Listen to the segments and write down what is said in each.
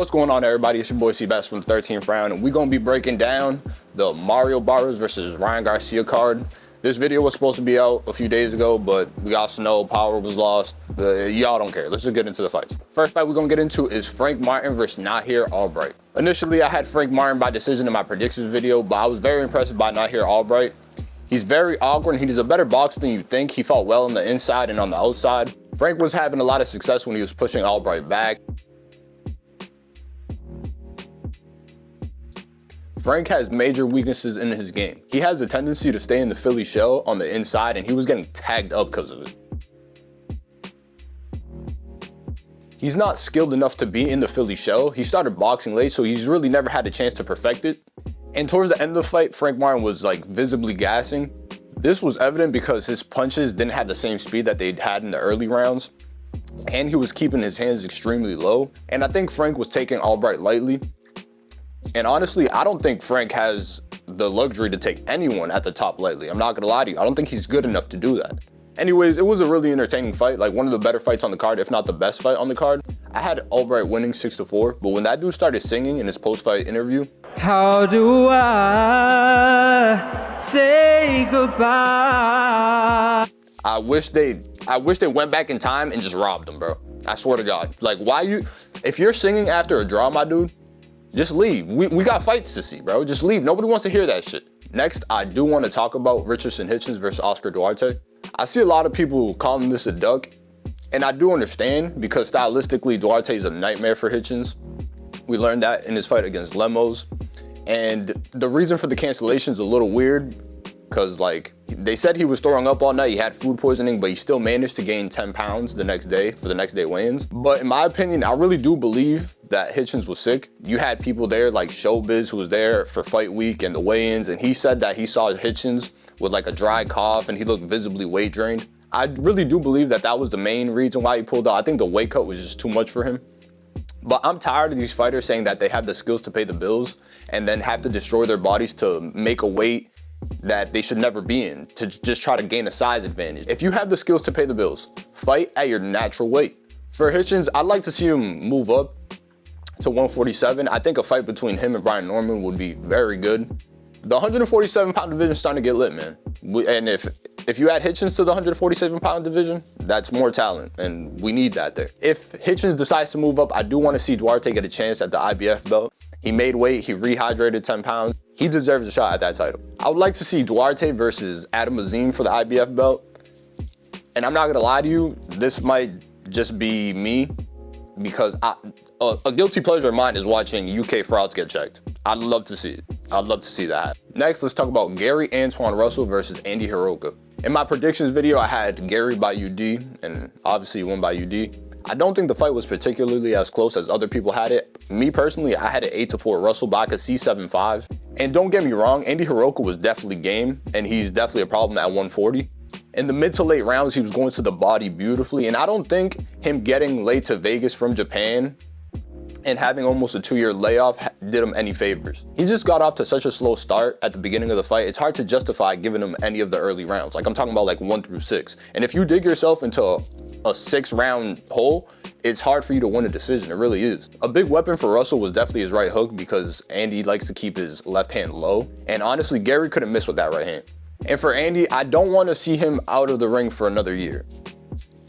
What's going on, everybody? It's your boy C-Bass from the 13th round, and we're going to be breaking down the Mario Barrios versus Ryan Garcia card. This video was supposed to be out a few days ago, but we got snow, power was lost. Y'all don't care. Let's just get into the fights. First fight we're going to get into is Frank Martin versus Nahir Albright. Initially, I had Frank Martin by decision in my predictions video, but I was very impressed by Nahir Albright. He's very awkward, and he's a better boxer than you think. He fought well on the inside and on the outside. Frank was having a lot of success when he was pushing Albright back. Frank has major weaknesses in his game. He has a tendency to stay in the Philly shell on the inside, and he was getting tagged up because of it. He's not skilled enough to be in the Philly shell. He started boxing late, so he's really never had a chance to perfect it. And towards the end of the fight, Frank Martin was like visibly gassing. This was evident because his punches didn't have the same speed that they'd had in the early rounds, and he was keeping his hands extremely low. And I think Frank was taking Albright lightly. And honestly, I don't think Frank has the luxury to take anyone at the top lightly. I'm not gonna lie to you. I don't think he's good enough to do that. Anyways, it was a really entertaining fight, like one of the better fights on the card, if not the best fight on the card. I had Albright winning 6-4, but when that dude started singing in his post-fight interview, how do I say goodbye? I wish they went back in time and just robbed him, bro. I swear to God. Like, if you're singing after a draw, my dude, just leave. We got fights to see, bro. Just leave. Nobody wants to hear that shit. Next, I do want to talk about Richardson Hitchins versus Oscar Duarte. I see a lot of people calling this a duck, and I do understand because stylistically, Duarte is a nightmare for Hitchins. We learned that in his fight against Lemos. And the reason for the cancellation is a little weird because, like, they said he was throwing up all night. He had food poisoning, but he still managed to gain 10 pounds the next day for the next day weigh-ins. But in my opinion, I really do believe that Hitchins was sick. You had people there like Showbiz who was there for fight week and the weigh-ins, and he said that he saw Hitchins with like a dry cough and he looked visibly weight drained. I really do believe that that was the main reason why he pulled out. I think the weight cut was just too much for him. But I'm tired of these fighters saying that they have the skills to pay the bills and then have to destroy their bodies to make a weight that they should never be in, to just try to gain a size advantage. If you have the skills to pay the bills, fight at your natural weight. For Hitchins, I'd like to see him move up to 147. I think a fight between him and Brian Norman would be very good. The 147-pound division is starting to get lit, man. And if you add Hitchins to the 147-pound division, that's more talent, and we need that there. If Hitchins decides to move up, I do want to see Duarte get a chance at the IBF belt. He made weight, he rehydrated 10 pounds. He deserves a shot at that title. I would like to see Duarte versus Adam Azim for the IBF belt. And I'm not gonna lie to you, this might just be me because a guilty pleasure of mine is watching UK frauds get checked. I'd love to see it. I'd love to see that. Next, let's talk about Antuanne Russell versus Andy Hiraoka. In my predictions video, I had Gary by UD, and obviously he won by UD. I don't think the fight was particularly as close as other people had it. Me personally, I had it 8-4 Russell, but I could see 7-5. And don't get me wrong, Andy Hiraoka was definitely game, and he's definitely a problem at 140. In the mid to late rounds, he was going to the body beautifully, and I don't think him getting late to Vegas from Japan and having almost a 2-year layoff did him any favors. He just got off to such a slow start at the beginning of the fight. It's hard to justify giving him any of the early rounds. Like, I'm talking about like 1 through 6. And if you dig yourself into a 6-round hole, it's hard for you to win a decision. It really is. A big weapon for Russell was definitely his right hook because Andy likes to keep his left hand low. And honestly, Gary couldn't miss with that right hand. And for Andy, I don't want to see him out of the ring for another year.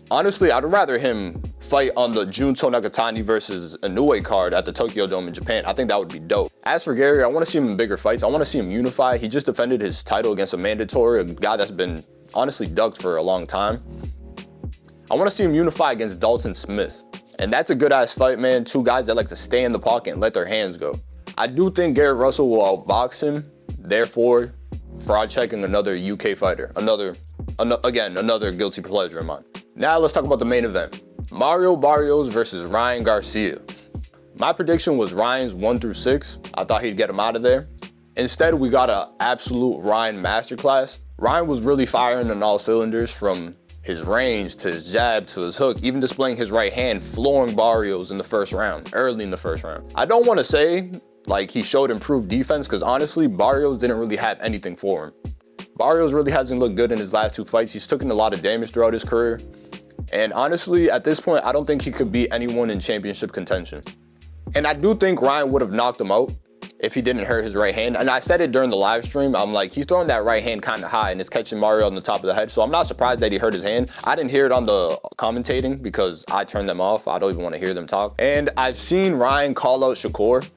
Honestly, I'd rather him fight on the Junto Nakatani versus Inoue card at the Tokyo Dome in Japan. I think that would be dope. As for Gary, I want to see him in bigger fights. I want to see him unify. He just defended his title against a mandatory, a guy that's been honestly ducked for a long time. I want to see him unify against Dalton Smith. And that's a good-ass fight, man. Two guys that like to stay in the pocket and let their hands go. I do think Gary Russell will outbox him, therefore fraud checking another UK fighter. Another guilty pleasure of mine. Now let's talk about the main event. Mario Barrios versus Ryan Garcia. My prediction was Ryan's 1 through 6. I thought he'd get him out of there. Instead, we got an absolute Ryan masterclass. Ryan was really firing on all cylinders, from his range to his jab to his hook, even displaying his right hand, flooring Barrios in the first round, early in the first round. I don't want to say like he showed improved defense because honestly, Barrios didn't really have anything for him. Barrios really hasn't looked good in his last 2 fights. He's taken a lot of damage throughout his career. And honestly, at this point, I don't think he could beat anyone in championship contention. And I do think Ryan would have knocked him out if he didn't hurt his right hand. And I said it during the live stream. I'm like, he's throwing that right hand kind of high and it's catching Mario on the top of the head. So I'm not surprised that he hurt his hand. I didn't hear it on the commentating because I turned them off. I don't even want to hear them talk. And I've seen Ryan call out Shakur.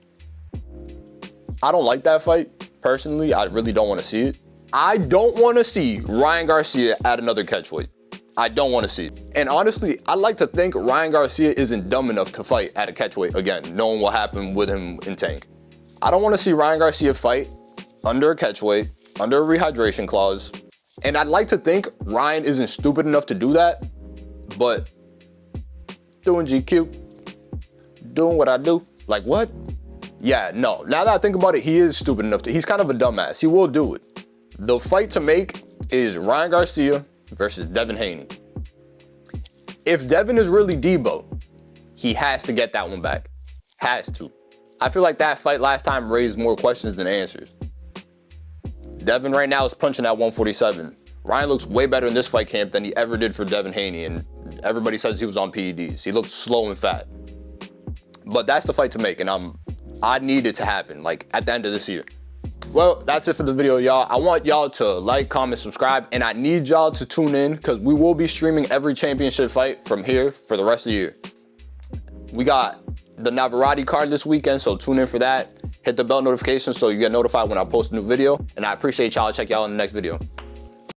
I don't like that fight. Personally, I really don't want to see it. I don't want to see Ryan Garcia at another catchweight. I don't want to see it. And honestly, I like to think Ryan Garcia isn't dumb enough to fight at a catchweight again, knowing what happened with him in Tank. I don't want to see Ryan Garcia fight under a catchweight, under a rehydration clause. And I'd like to think Ryan isn't stupid enough to do that, but doing GQ, doing what I do, like what? Yeah, no. Now that I think about it, he is stupid enough to, he's kind of a dumbass. He will do it. The fight to make is Ryan Garcia versus Devin Haney. If Devin is really Debo, he has to get that one back. Has to. I feel like that fight last time raised more questions than answers. Devin right now is punching at 147. Ryan looks way better in this fight camp than he ever did for Devin Haney, and everybody says he was on PEDs. He looked slow and fat. But that's the fight to make, and I need it to happen, like at the end of this year. Well, that's it for the video, y'all. I want y'all to like, comment, subscribe, and I need y'all to tune in because we will be streaming every championship fight from here for the rest of the year. We got the Navarrete card this weekend, so tune in for that. Hit the bell notification so you get notified when I post a new video, and I appreciate y'all. Check y'all in the next video.